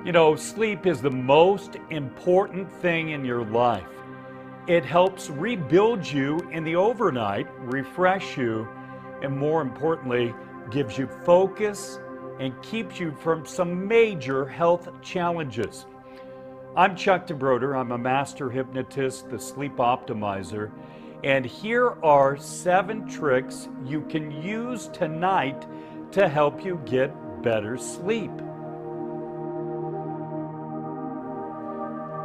You know, sleep is the most important thing in your life. It helps rebuild you in the overnight, refresh you, and more importantly, gives you focus and keeps you from some major health challenges. I'm Chuck DeBroder. I'm a master hypnotist, the sleep optimizer, and here are 7 tricks you can use tonight to help you get better sleep.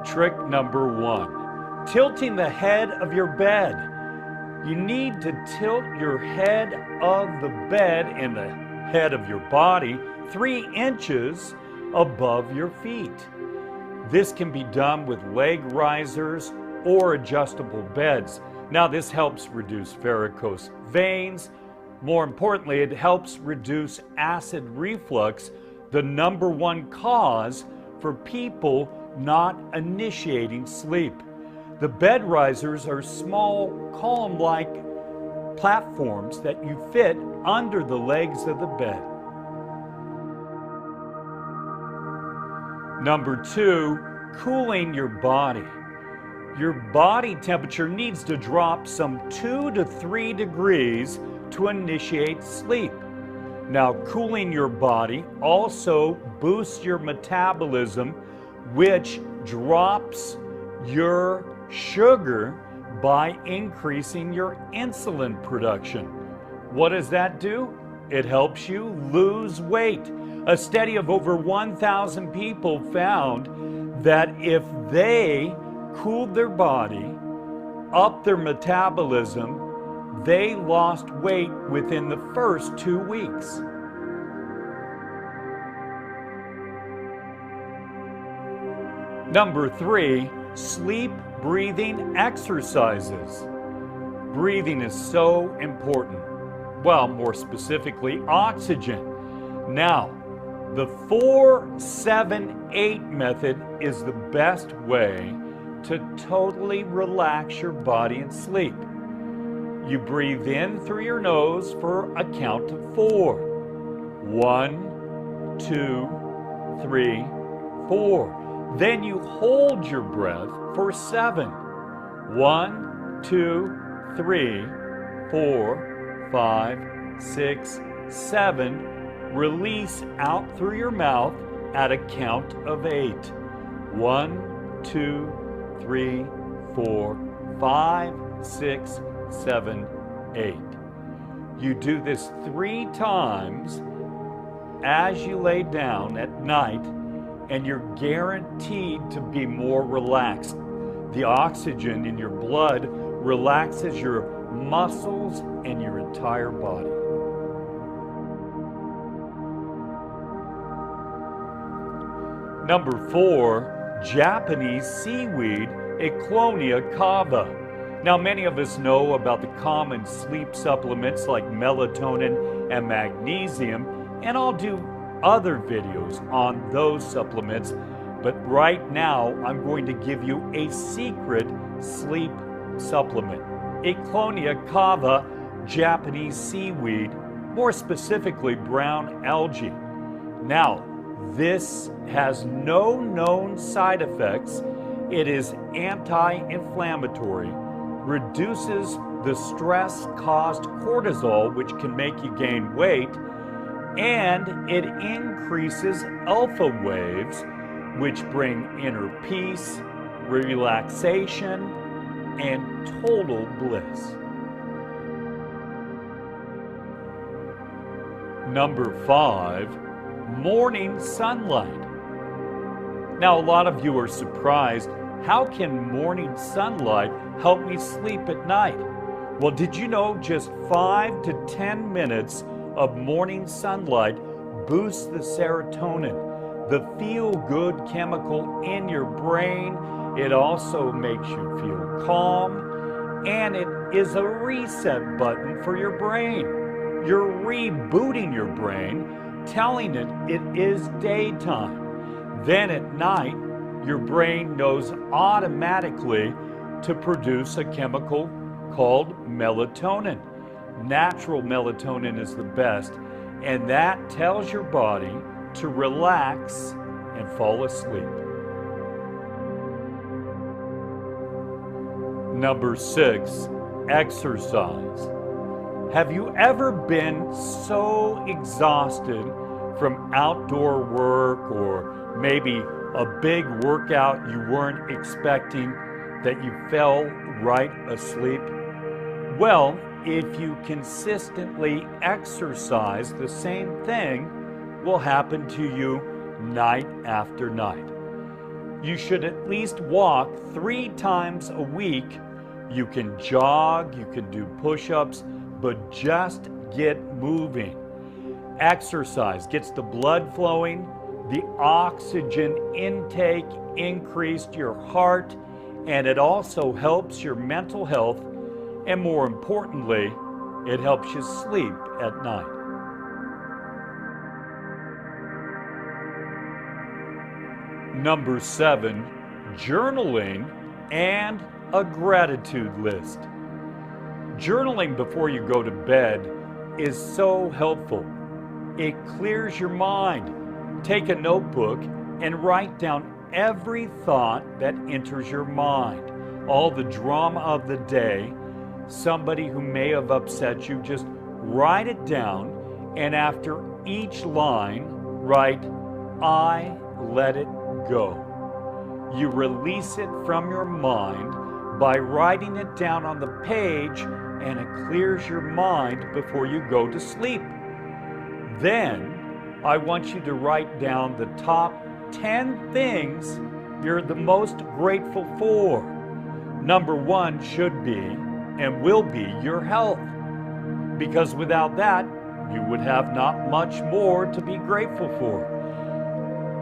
Trick number 1, tilting the head of your bed. You need to tilt your head of the bed and the head of your body 3 inches above your feet. This can be done with leg risers or adjustable beds. Now, this helps reduce varicose veins. More importantly, it helps reduce acid reflux, the #1 cause for people not initiating sleep. The bed risers are small column-like platforms that you fit under the legs of the bed. Number 2, cooling your body. Your body temperature needs to drop some 2 to 3 degrees to initiate sleep. Now, cooling your body also boosts your metabolism, which drops your sugar by increasing your insulin production. What does that do? It helps you lose weight. A study of over 1,000 people found that if they cooled their body, upped their metabolism, they lost weight within the first 2 weeks. Number 3, sleep breathing exercises. Breathing is so important. Well, more specifically, oxygen. Now, the 4-7-8 method is the best way to totally relax your body and sleep. You breathe in through your nose for a count of 4. 1, 2, 3, 4. Then you hold your breath for 7. 1, 2, 3, 4, 5, 6, 7. Release out through your mouth at a count of 8. 1, 2, 3, 4, 5, 6, 7, 8. You do this 3 times as you lay down at night, and you're guaranteed to be more relaxed. The oxygen in your blood relaxes your muscles and your entire body. Number 4, Japanese seaweed, Ecklonia cava. Now, many of us know about the common sleep supplements like melatonin and magnesium, and I'll do other videos on those supplements, but right now I'm going to give you a secret sleep supplement. Ecklonia cava, Japanese seaweed, more specifically brown algae. Now, this has no known side effects. It is anti-inflammatory, reduces the stress-caused cortisol, which can make you gain weight, and it increases alpha waves, which bring inner peace, relaxation, and total bliss. Number 5, morning sunlight. Now, a lot of you are surprised, how can morning sunlight help me sleep at night? Well, did you know just 5 to 10 minutes of morning sunlight boosts the serotonin, the feel-good chemical in your brain? It also makes you feel calm, and it is a reset button for your brain. You're rebooting your brain, telling it is daytime. Then at night, your brain knows automatically to produce a chemical called melatonin. Natural melatonin is the best, and that tells your body to relax and fall asleep. Number 6, exercise. Have you ever been so exhausted from outdoor work or maybe a big workout you weren't expecting that you fell right asleep? Well, if you consistently exercise, the same thing will happen to you night after night. You should at least walk 3 times a week. You can jog, you can do push-ups, but just get moving. Exercise gets the blood flowing, the oxygen intake increased, your heart, and it also helps your mental health, and more importantly, it helps you sleep at night. Number 7, journaling and a gratitude list. Journaling before you go to bed is so helpful. It clears your mind. Take a notebook and write down every thought that enters your mind. All the drama of the day, somebody who may have upset you, just write it down, and after each line, write, "I let it go." You release it from your mind by writing it down on the page, and it clears your mind before you go to sleep. Then, I want you to write down the top 10 things you're the most grateful for. Number 1 should be and will be your health, because without that, you would have not much more to be grateful for.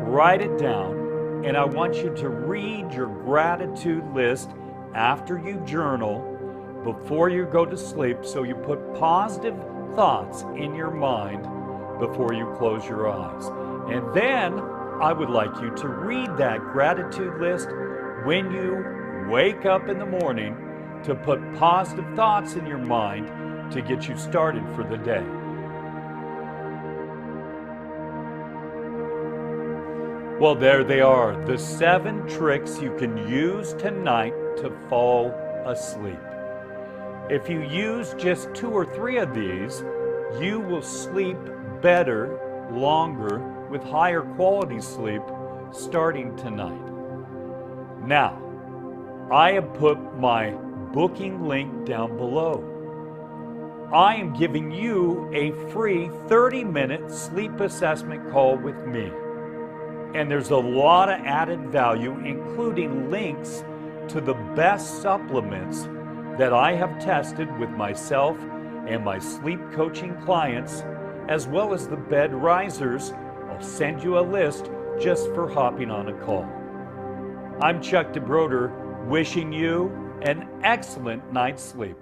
Write it down, and I want you to read your gratitude list after you journal, before you go to sleep, so you put positive thoughts in your mind before you close your eyes. And then I would like you to read that gratitude list when you wake up in the morning, to put positive thoughts in your mind to get you started for the day. Well, there they are, the 7 tricks you can use tonight to fall asleep. If you use just 2 or 3 of these, you will sleep better, longer, with higher quality sleep starting tonight. Now, I have put my booking link down below. I am giving you a free 30-minute sleep assessment call with me. And there's a lot of added value, including links to the best supplements that I have tested with myself and my sleep coaching clients, as well as the bed risers. I'll send you a list just for hopping on a call. I'm Chuck DeBroder, wishing you an excellent night's sleep.